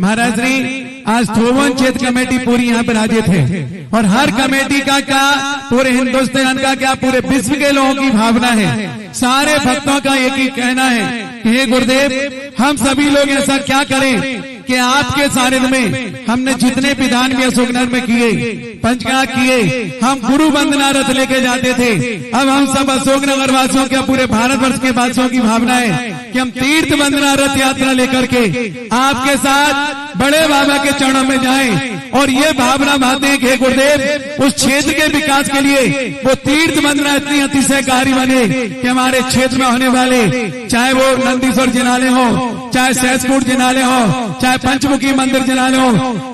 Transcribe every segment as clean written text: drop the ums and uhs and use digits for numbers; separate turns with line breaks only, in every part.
महाराज श्री आज थोवन क्षेत्र कमेटी पूरी यहाँ पर हाजिर थे और हर कमेटी का क्या पूरे हिंदुस्तान का क्या पूरे विश्व के लोगों की भावना है। सारे भक्तों का एक ही कहना है कि हे गुरुदेव हम सभी लोग ऐसा क्या करें कि आपके सानिध्य में हमने जितने विधान भी अशोकनगर में किए, पंचकाज किए, हम गुरु वंदना रथ लेके जाते थे। अब हम सब अशोकनगर वासियों के पूरे भारतवर्ष के वासियों की भावना है कि हम तीर्थ वंदना रथ यात्रा लेकर के आपके साथ बड़े बाबा के चरणों में जाएं और ये भावना भाते हैं कि गुरुदेव उस क्षेत्र के विकास के लिए वो तीर्थ वंदना इतनी अतिशयकारी बने कि हमारे क्षेत्र में होने वाले चाहे वो नंदीश्वर जिनालय हो, चाहे सहसपुर जिनालय हो, चाहे पंचमुखी मंदिर जिनालय हो,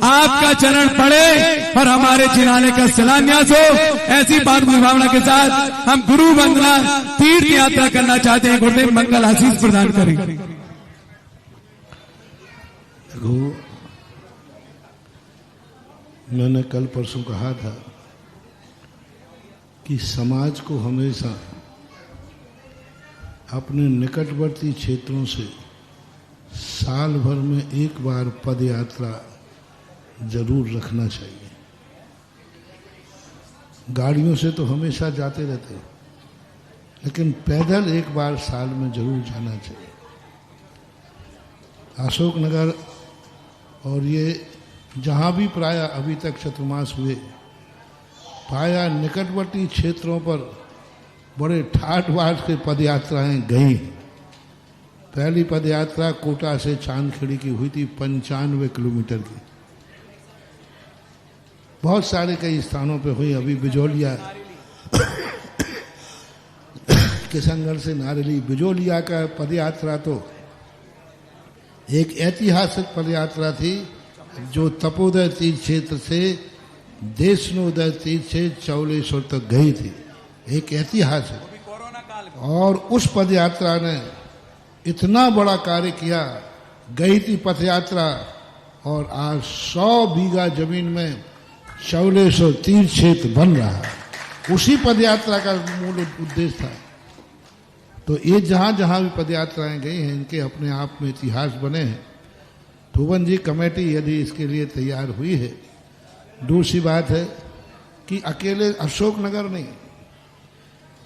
आपका चरण पड़े और हमारे जिनालय का शिलान्यास हो। ऐसी बात भावना के साथ हम गुरु वंदना तीर्थ यात्रा करना चाहते हैं। गुरुदेव मंगल आशीष प्रदान करें।
मैंने कल परसों कहा था कि समाज को हमेशा अपने निकटवर्ती क्षेत्रों से साल भर में एक बार पद यात्रा जरूर रखना चाहिए। गाड़ियों से तो हमेशा जाते रहते हैं, लेकिन पैदल एक बार साल में जरूर जाना चाहिए। अशोकनगर और ये जहाँ भी प्राय अभी तक चतुर्मास हुए, प्राय निकटवर्ती क्षेत्रों पर बड़े ठाट बाट के पद यात्राएं गई। पहली पद यात्रा कोटा से चांदखेड़ी की हुई थी 95 किलोमीटर की। बहुत सारे कई स्थानों पे हुई। अभी बिजोलिया किशनगढ़ से नारेली, बिजोलिया का पद यात्रा तो एक ऐतिहासिक पद यात्रा थी जो तपोदय तीर्थ क्षेत्र से देशनोदय तीर्थ से चौलेश्वर तक गई थी। एक ऐतिहासिक, और उस पद यात्रा ने इतना बड़ा कार्य किया। गई थी पद यात्रा और आज 100 बीघा जमीन में चौलेश्वर तीर्थ क्षेत्र बन रहा है। उसी पद यात्रा का मूल उद्देश्य था। तो ये जहां जहां भी पद यात्राएं गई हैं, इनके अपने आप में इतिहास बने हैं। थोवन जी कमेटी यदि इसके लिए तैयार हुई है, दूसरी बात है कि अकेले अशोकनगर नहीं,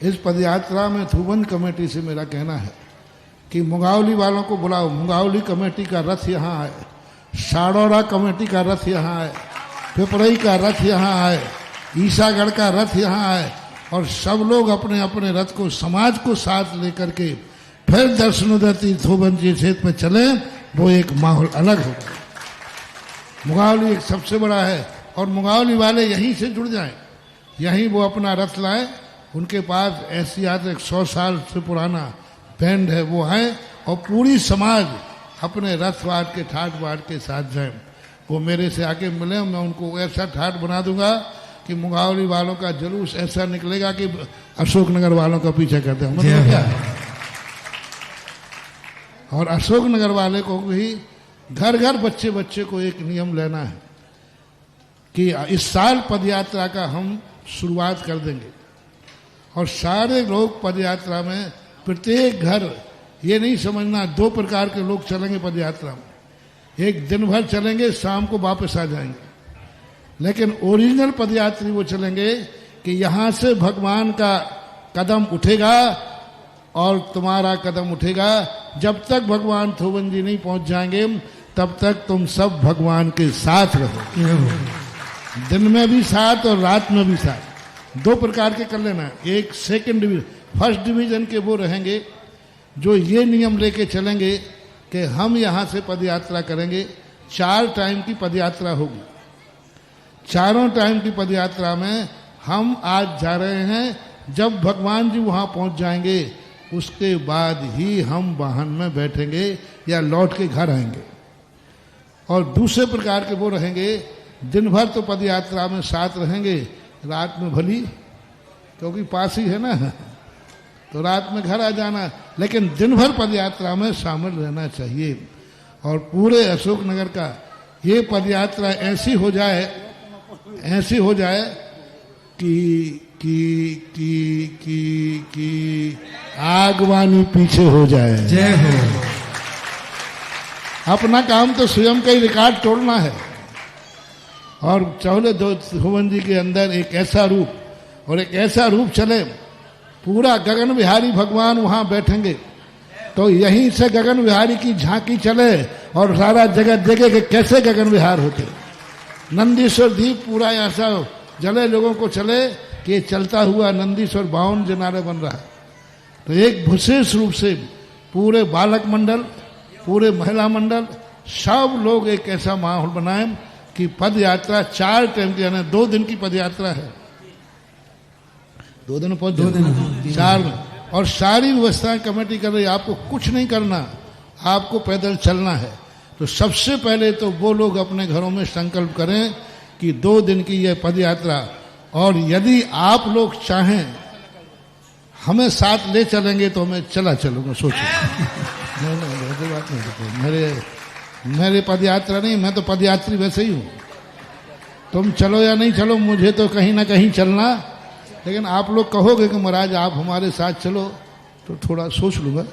इस पदयात्रा में थोवन कमेटी से मेरा कहना है कि मुंगावली वालों को बुलाओ। मुंगावली कमेटी का रथ यहाँ है, साड़ौरा कमेटी का रथ यहाँ है, पिपरई का रथ यहाँ है, ईसागढ़ का रथ यहाँ है, और सब लोग अपने अपने रथ को, समाज को साथ लेकर के फिर दर्शनोदय तीर्थ थोवन जी क्षेत्र में चले। वो एक माहौल अलग होगा। मुंगावली एक सबसे बड़ा है और मुंगावली वाले यहीं से जुड़ जाएं, यहीं वो अपना रथ लाए। उनके पास ऐसी यात्रा 100 साल से पुराना बैंड है, वो है, और पूरी समाज अपने रथ वाट के ठाट बाट के साथ जाए। वो मेरे से आके मिले, मैं उनको ऐसा ठाट बना दूंगा कि मुंगावली वालों का जुलूस ऐसा निकलेगा कि अशोकनगर वालों का पीछा करते हैं। मतलब क्या है? और अशोकनगर वाले को भी घर घर बच्चे बच्चे को एक नियम लेना है कि इस साल पदयात्रा का हम शुरुआत कर देंगे और सारे लोग पदयात्रा में, प्रत्येक घर, ये नहीं समझना 2 प्रकार के लोग चलेंगे पदयात्रा में। एक दिन भर चलेंगे, शाम को वापस आ जाएंगे। लेकिन ओरिजिनल पदयात्री वो चलेंगे कि यहाँ से भगवान का कदम उठेगा और तुम्हारा कदम उठेगा। जब तक भगवान थोवन जी नहीं पहुंच जाएंगे तब तक तुम सब भगवान के साथ रहो। दिन में भी साथ और रात में भी साथ। 2 प्रकार के कर लेना। एक सेकंड डिवीजन, फर्स्ट डिवीजन के वो रहेंगे जो ये नियम लेके चलेंगे कि हम यहाँ से पदयात्रा करेंगे। 4 टाइम की पदयात्रा होगी। चारों टाइम की पदयात्रा में हम आज जा रहे हैं, जब भगवान जी वहाँ पहुँच जाएंगे उसके बाद ही हम वाहन में बैठेंगे या लौट के घर आएंगे। और दूसरे प्रकार के वो रहेंगे, दिन भर तो पदयात्रा में साथ रहेंगे, रात में भली, क्योंकि पास ही है ना, तो रात में घर आ जाना, लेकिन दिन भर पदयात्रा में शामिल रहना चाहिए। और पूरे अशोकनगर का ये पदयात्रा ऐसी हो जाए कि आगवानी पीछे हो जाए।
जय हो।
अपना काम तो स्वयं का ही रिकॉर्ड तोड़ना है। और चौले धोवन जी के अंदर एक ऐसा रूप और एक ऐसा रूप चले, पूरा गगन विहारी भगवान वहां बैठेंगे, तो यहीं से गगन विहारी की झांकी चले और सारा जगत देखे कि कैसे गगन विहार होते। नंदीश्वर दीप पूरा ऐसा जले, लोगों को चले कि ये चलता हुआ नंदीश्वर 52 जनारे बन रहा है। तो एक विशेष रूप से पूरे बालक मंडल, पूरे महिला मंडल, सब लोग एक ऐसा माहौल बनाए कि पद यात्रा 4 टाइम की, यानी 2 दिन की पद यात्रा है। 2 दिन पहुंच 2 दिन 4 में, और सारी व्यवस्थाएं कमेटी कर रही है। आपको कुछ नहीं करना, आपको पैदल चलना है। तो सबसे पहले तो वो लोग अपने घरों में संकल्प करें कि 2 दिन की यह पद यात्रा, और यदि आप लोग चाहें हमें साथ ले चलेंगे तो मैं चला चलूंगा। सोचो नहीं, बात नहीं, मेरे पद यात्रा नहीं, मैं तो पदयात्री वैसे ही हूं। तुम चलो या नहीं चलो, मुझे तो कहीं ना कहीं चलना। लेकिन आप लोग कहोगे कि महाराज आप हमारे साथ चलो, तो थोड़ा सोच लूंगा।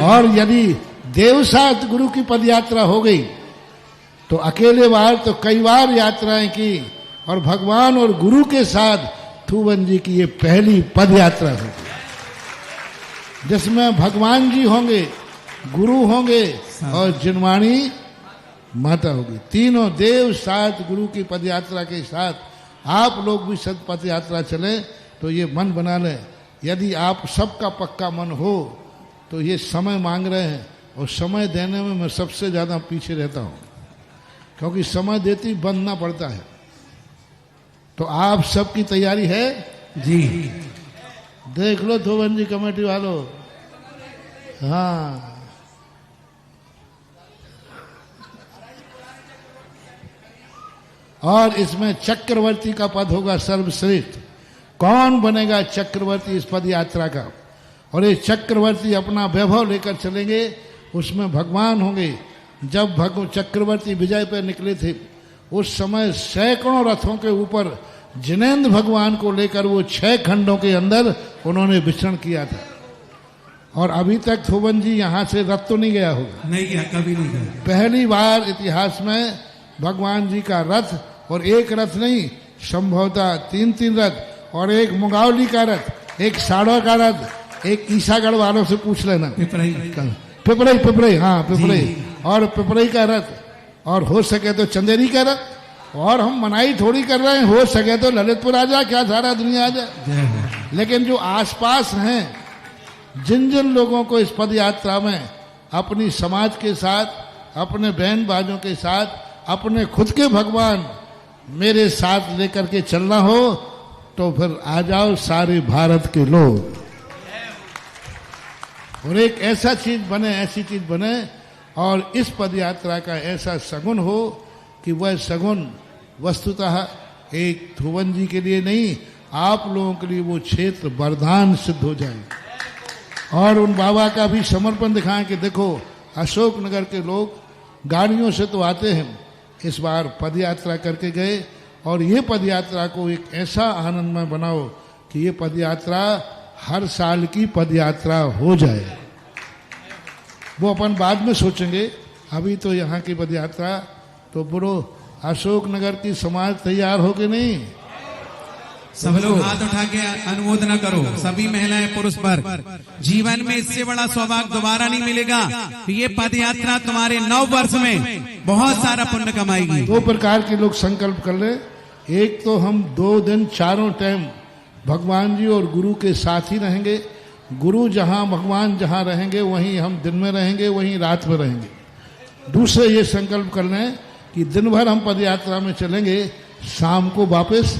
और यदि देवसात गुरु की पद यात्रा हो गई तो अकेले बार तो कई बार यात्राएं की, और भगवान और गुरु के साथ थुवन जी की ये पहली पद यात्रा होगी, जिसमें भगवान जी होंगे, गुरु होंगे और जिनवाणी माता होगी। तीनों देव साथ गुरु की पद यात्रा के साथ आप लोग भी सद पद यात्रा चले। तो ये मन बना लें, यदि आप सबका पक्का मन हो तो ये समय मांग रहे हैं, और समय देने में मैं सबसे ज्यादा पीछे रहता हूं, क्योंकि समय देती बंधना पड़ता है। तो आप सबकी तैयारी है
जी?
देख लो धोवन जी कमेटी वालों। हाँ, और इसमें चक्रवर्ती का पद होगा सर्वश्रेष्ठ। कौन बनेगा चक्रवर्ती इस पद यात्रा का? और ये चक्रवर्ती अपना वैभव लेकर चलेंगे, उसमें भगवान होंगे। जब चक्रवर्ती विजय पर निकले थे, उस समय सैकड़ों रथों के ऊपर जिनेंद्र भगवान को लेकर वो 6 खंडों के अंदर उन्होंने विचरण किया था। और अभी तक थोवन जी यहाँ से रथ तो नहीं गया होगा,
नहीं गया, कभी नहीं गया।
पहली बार इतिहास में भगवान जी का रथ, और एक रथ नहीं, संभवतः 3 रथ, और एक मुगावली का रथ, एक साड़ो का रथ, एक ईसागढ़ वालों से पूछ लेना, पिपरई, हाँ पिपरई, और पिपरई का रथ, और हो सके तो चंदेरी का रथ। और हम मनाई थोड़ी कर रहे हैं, हो सके तो ललितपुर आ जाए, क्या सारा दुनिया आ जाए। लेकिन जो आसपास हैं, जिन जिन लोगों को इस पद यात्रा में अपनी समाज के साथ, अपने बहन बाजों के साथ, अपने खुद के भगवान मेरे साथ लेकर के चलना हो, तो फिर आ जाओ सारे भारत के लोग, और एक ऐसा चीज बने, ऐसी चीज बने, और इस पद यात्रा का ऐसा सगुन हो कि वह सगुन वस्तुतः एक थुवन जी के लिए नहीं, आप लोगों के लिए वो क्षेत्र वरदान सिद्ध हो जाए। और उन बाबा का भी समर्पण दिखाएं कि देखो, अशोकनगर के लोग गाड़ियों से तो आते हैं, इस बार पद यात्रा करके गए, और ये पद यात्रा को एक ऐसा आनंदमय बनाओ कि ये पद यात्रा हर साल की पद यात्रा हो जाए। वो अपन बाद में सोचेंगे, अभी तो यहाँ की पद यात्रा। तो बुरो अशोकनगर की समाज तैयार हो के नहीं?
सब लोग हाथ उठा के अनुमोदना करो, सभी महिलाएं पुरुष पर। जीवन में इससे बड़ा सौभाग्य दोबारा नहीं मिलेगा। ये पद यात्रा तुम्हारे 9 वर्ष में बहुत सारा पुण्य कमाएगी।
2 प्रकार के लोग संकल्प कर ले। एक तो हम 2 दिन चारों टाइम भगवान जी और गुरु के साथ ही रहेंगे। गुरु जहां, भगवान जहां रहेंगे वहीं हम दिन में रहेंगे, वहीं रात में रहेंगे। दूसरे ये संकल्प कर लें कि दिन भर हम पद यात्रा में चलेंगे, शाम को वापस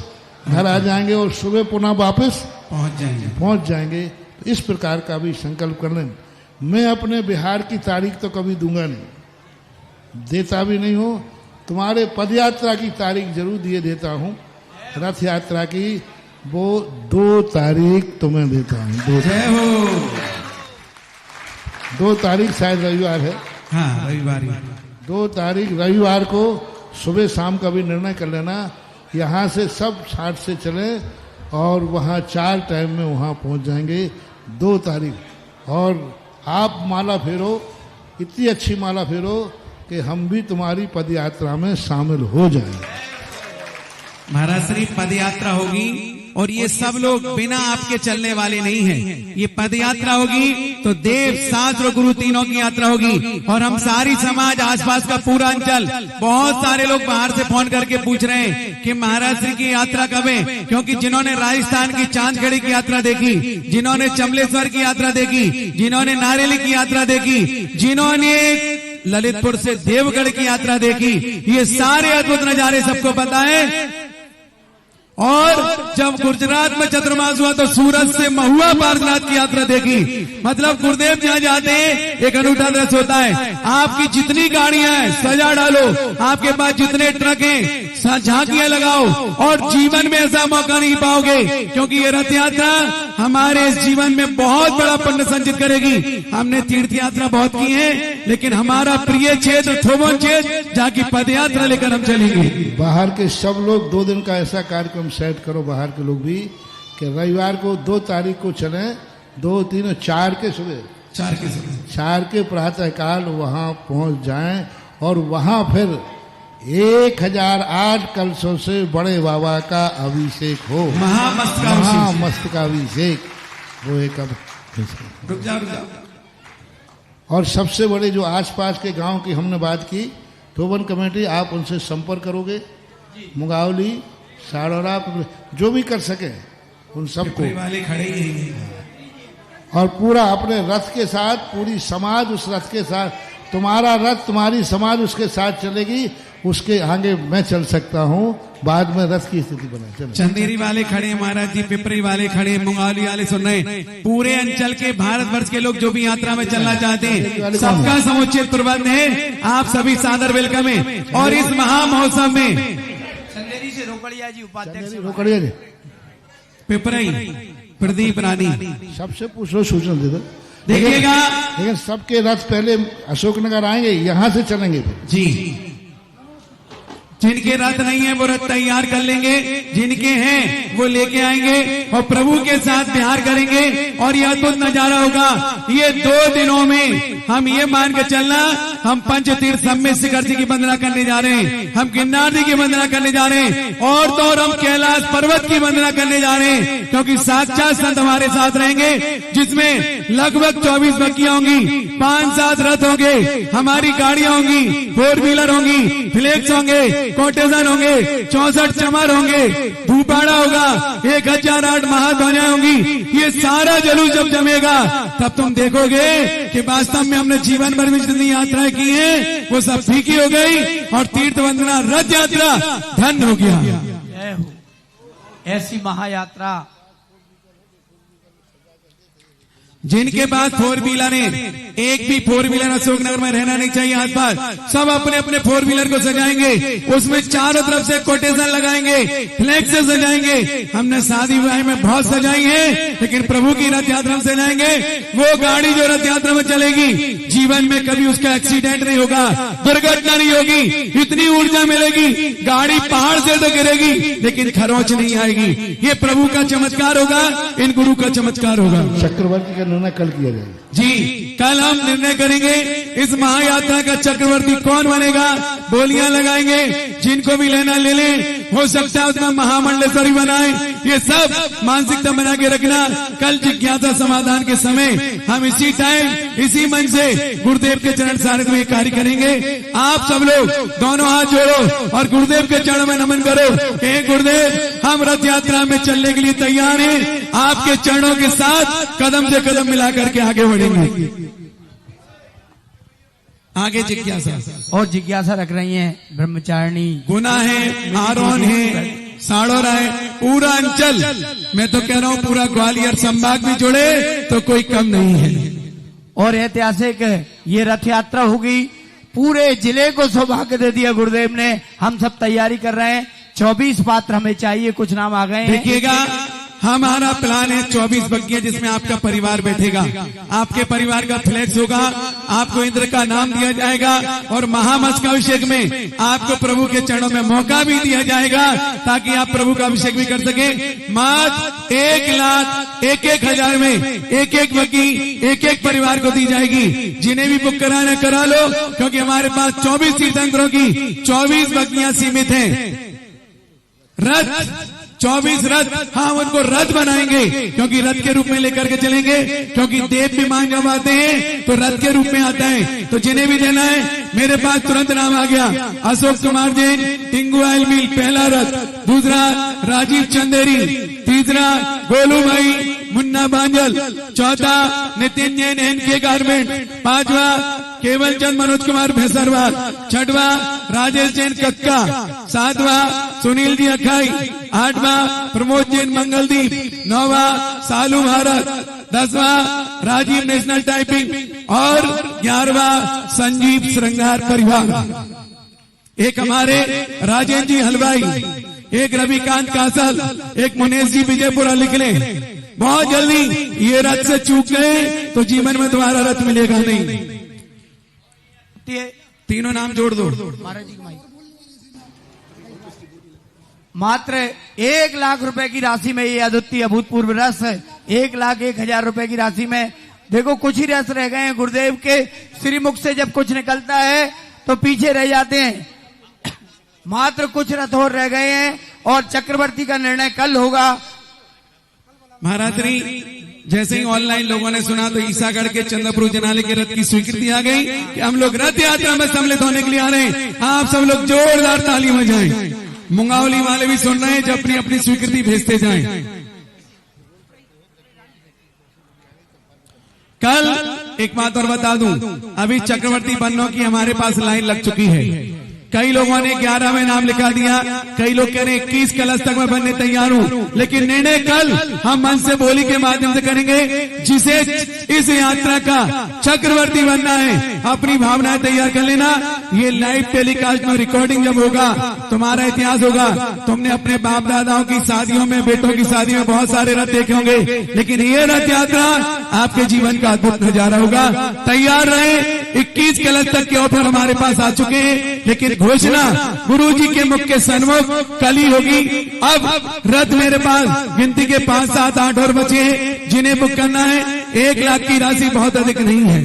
घर आ जाएंगे और सुबह पुनः वापस पहुंच जाएंगे। तो इस प्रकार का भी संकल्प कर लें। मैं अपने बिहार की तारीख तो कभी दूंगा नहीं, देता भी नहीं हूं। तुम्हारे पद यात्रा की तारीख जरूर दिए देता हूं। रथ यात्रा की वो 2 तारीख तुम्हें देता हूं। 2 तारीख शायद रविवार है।
हाँ, रविवार।
2 तारीख रविवार को सुबह शाम का भी निर्णय कर लेना। यहाँ से सब 60 से चले और वहाँ 4 टाइम में वहाँ पहुँच जाएंगे 2 तारीख। और आप माला फेरो, इतनी अच्छी माला फेरो कि हम भी तुम्हारी पद यात्रा में शामिल हो जाएं।
महाराज श्री पद यात्रा होगी और ये सब लोग बिना आपके चलने वाले नहीं हैं। ये पद यात्रा होगी तो देव, शास्त्र और गुरु तीनों की यात्रा होगी। और हम सारी समाज, आसपास का पूरा अंचल, बहुत सारे लोग बाहर से फोन करके पूछ रहे हैं कि महाराज श्री की यात्रा कब है, क्योंकि जिन्होंने राजस्थान की चांदखड़ी की यात्रा देखी, जिन्होंने चमलेश्वर की यात्रा देखी, जिन्होंने नारेली की यात्रा देखी, जिन्होंने ललितपुर से देवगढ़ की यात्रा देखी, ये सारे अद्भुत नजारे सबको पता है। और जब गुजरात में चतुर्मास हुआ तो सूरत से महुआ पार्श्वनाथ की यात्रा देखी। मतलब गुरुदेव जहाँ जाते हैं एक अनूठा दृश्य होता है। आपकी जितनी गाड़ियां हैं सजा डालो, आपके पास जितने ट्रक हैं झांकियां लगाओ, और जीवन में ऐसा मौका नहीं पाओगे, क्योंकि ये रथ यात्रा हमारे इस जीवन में बहुत बड़ा पुण्य संचित करेगी। हमने तीर्थ यात्रा बहुत की है, लेकिन हमारा प्रिय क्षेत्र थोबन क्षेत्र, जहाँ की पद यात्रा लेकर हम चलेंगे।
बाहर के सब लोग 2 दिन का ऐसा कार्यक्रम सेट करो, बाहर के लोग भी, कि रविवार को 2 तारीख को चले, 2, 3 और 4 के सुबह, 4 के प्रातः काल वहां पहुंच जाएं, और वहां फिर 1008 कलशों से बड़े बाबा का अभिषेक हो, महामस्तकाभिषेक वो एक
रुक जाओ।
और सबसे बड़े जो आसपास के गांव की हमने बात की, थोबन कमेटी, आप उनसे संपर्क करोगे, मुगावली, साड़ौरा, जो भी कर सके उन सबको,
वाले खड़े ही हैं।
और पूरा अपने रथ के साथ, पूरी समाज उस रथ के साथ, तुम्हारा रथ तुम्हारी समाज उसके साथ चलेगी, उसके आगे मैं चल सकता हूँ, बाद में रथ की स्थिति बने।
चंदेरी वाले खड़े महाराज जी, पिपरी वाले खड़े, मुंगावली वाले सुन रहे, पूरे अंचल के भारतवर्ष के लोग जो भी यात्रा में चलना चाहते हैं, सबका समुचित प्रबंध है। आप सभी सादर वेलकम है। और इस महा में
चंदेरी से रोकड़िया जी उपाध्यक्ष,
रोकड़िया जी,
पिपरई, प्रदीप रानी,
सबसे पूछ लो, सूचना दे दो।
देखिएगा,
लेकिन सबके रथ पहले अशोकनगर आएंगे, यहाँ से चलेंगे
जी। जिनके रथ नहीं है वो रथ तैयार कर लेंगे, जिनके हैं वो लेके आएंगे, और प्रभु के साथ बिहार करेंगे। और यह अद्भुत नजारा होगा। ये 2 दिनों में हम ये मान के चलना, हम पंचतीर्थ सम्मेत शिखर जी की वंदना करने जा रहे हैं, हम गिरनार जी की वंदना करने जा रहे हैं, और तो और हम कैलाश पर्वत की वंदना करने जा रहे हैं, क्योंकि साक्षात संत हमारे साथ रहेंगे, जिसमें लगभग 24 बग्गियां होंगी, 5-7 रथ होंगे, हमारी गाड़ियां होंगी, 4 व्हीलर होंगी, फ्लेक्स होंगे, कोटेशन होंगे, 64 चमर होंगे, धूपाड़ा होगा, 1008 महाध्वजाएं होंगी। ये सारा जुलूस जब जमेगा तब तुम देखोगे कि वास्तव में हमने जीवन भर में जितनी यात्राएं की हैं वो सब फीकी हो गई, और तीर्थ वंदना रथ यात्रा धन्य हो गया।
जय हो। ऐसी महायात्रा
जिनके पास 4 व्हीलर है, एक भी 4 व्हीलर अशोकनगर में रहना नहीं चाहिए। आसपास सब अपने अपने 4 व्हीलर को सजाएंगे, उसमें चारों तरफ से कोटेशन लगाएंगे, फ्लैग से सजाएंगे। हमने शादी विवाह में बहुत सजाई है, लेकिन प्रभु की रथ यात्रा में सजाएंगे। वो गाड़ी जो रथ यात्रा में चलेगी, जीवन में कभी उसका एक्सीडेंट नहीं होगा, दुर्घटना नहीं होगी, इतनी ऊर्जा मिलेगी, गाड़ी पहाड़ से तो गिरेगी लेकिन खरोंच नहीं आएगी। ये प्रभु का चमत्कार होगा, इन गुरु का चमत्कार होगा।
चक्रवर्ती का निर्णय कल किया जाएगा
जी। कल हम निर्णय करेंगे इस महायात्रा का चक्रवर्ती कौन बनेगा, बोलियां लगाएंगे, जिनको भी लेना ले लें, हो सकता है उतना महामंडलेश्वरी बनाए। ये सब मानसिकता बना के रखना। कल जिज्ञासा समाधान के समय हम इसी टाइम इसी मन से गुरुदेव के चरण सारथ में कार्य करेंगे। आप सब लोग दोनों हाथ जोड़ो और गुरुदेव के चरण में नमन करो। हे गुरुदेव, हम रथ यात्रा में चलने के लिए तैयार हैं, आपके चरणों के साथ कदम से कदम मिला करके आगे बढ़ेंगे। आगे जिज्ञासा
और जिज्ञासा रख रही हैं ब्रह्मचारिणी,
गुना है, आरोन है, साड़ौरा है, पूरा अंचल, मैं तो कह रहा हूँ पूरा ग्वालियर संभाग भी जुड़े तो कोई कम नहीं है।
और ऐतिहासिक ये रथ यात्रा होगी, पूरे जिले को सौभाग्य दे दिया गुरुदेव ने। हम सब तैयारी कर रहे हैं, 24 पात्र हमें चाहिए, कुछ नाम आ गए हैं।
देखिएगा हमारा प्लान है 24 बग्गियां जिसमें आपका परिवार बैठेगा, आपके परिवार का फ्लैक्स होगा, आपको इंद्र का नाम दिया जाएगा और महामस्तकाभिषेक में आपको प्रभु के चरणों में मौका भी दिया जाएगा ताकि आप प्रभु का अभिषेक भी कर सके। मात्र 1,01,000 में एक बग्गी एक परिवार को दी जाएगी। जिन्हें भी बुक कराना करा लो, क्योंकि हमारे पास 24 तीर्थंकरों की 24 बग्गियां सीमित हैं। रथ 24 रथ, हम उनको रथ बनाएंगे क्योंकि रथ के रूप में लेकर के चलेंगे, क्योंकि देव भी मान जब आते हैं तो रथ के रूप में आता है। तो जिन्हें भी देना है, मेरे पास तुरंत नाम आ गया। अशोक कुमार जैन, टिंगू ऑयल मिल पहला रथ, दूसरा राजीव चंदेरी, तीसरा गोलू भाई मुन्ना बांजल, चौथा नितिन जैन NK गारमेंट, पांचवा केवल चंद मनोज कुमार भैसरवाल, छठवा राजेश जैन कक्का, सातवा सुनील जी अखाई, आठवां प्रमोद जैन मंगलदीप, नौवा सालू भारत, 10वां राजीव नेशनल टाइपिंग और 11वां संजीव श्रृंगार परिवार। एक हमारे राजेंद्र जी हलवाई, एक रविकांत कासल, एक मुनेश जी विजयपुरा लिख लें। बहुत जल्दी ये रथ से चूक गए तो जीवन में तुम्हारा रथ मिलेगा नहीं। तीनों नाम जोड़ दो।
मात्र 1,00,000 रुपए की राशि में ये अद्वितीय अभूतपूर्व रस है। 1,01,000 रुपए की राशि में देखो कुछ ही रस रह गए हैं। गुरुदेव के श्रीमुख से जब कुछ निकलता है तो पीछे रह जाते हैं। मात्र कुछ रथ और रह गए हैं और चक्रवर्ती का निर्णय कल होगा।
महारात्रि जैसे ही ऑनलाइन लोगों ने सुना तो ईसागढ़ के चंद्रपुर जनाले के रथ की स्वीकृति आ गई कि हम लोग रथ यात्रा में सम्मिलित होने के लिए आ रहे हैं। आप सब लोग जोरदार ताली बजाएं। मुंगावली वाले भी सुन रहे हैं, जब अपनी अपनी स्वीकृति भेजते जाएं। कल एक बात और बता दूं, अभी चक्रवर्ती बनने की हमारे पास लाइन लग चुकी है। कई लोगों ने 11 में नाम लिखा दिया, कई लोग कह रहे हैं 21 कलश तक मैं बनने तैयार हूं, लेकिन निर्णय कल हम मन से बोली के माध्यम से करेंगे। जिसे इस यात्रा का चक्रवर्ती बनना है, अपनी भावनाएं तैयार कर लेना। ये लाइव टेलीकास्ट में रिकॉर्डिंग जब होगा तुम्हारा इतिहास होगा। तुमने अपने बाप दादाओं की शादियों में, बेटों की शादी में बहुत सारे रथ देखे होंगे, लेकिन ये रथ यात्रा आपके जीवन का अद्भुत नजारा होगा। तैयार रहे। 21 कलश तक के ऑफर हमारे पास आ चुके हैं, लेकिन घोषणा गुरुजी के मुख के सन्मुख कल ही होगी। अब रथ मेरे पास गिनती के 5, 7, 8 और बचे हैं जिन्हें बुक करना है। 1,00,000 की राशि बहुत अधिक नहीं है।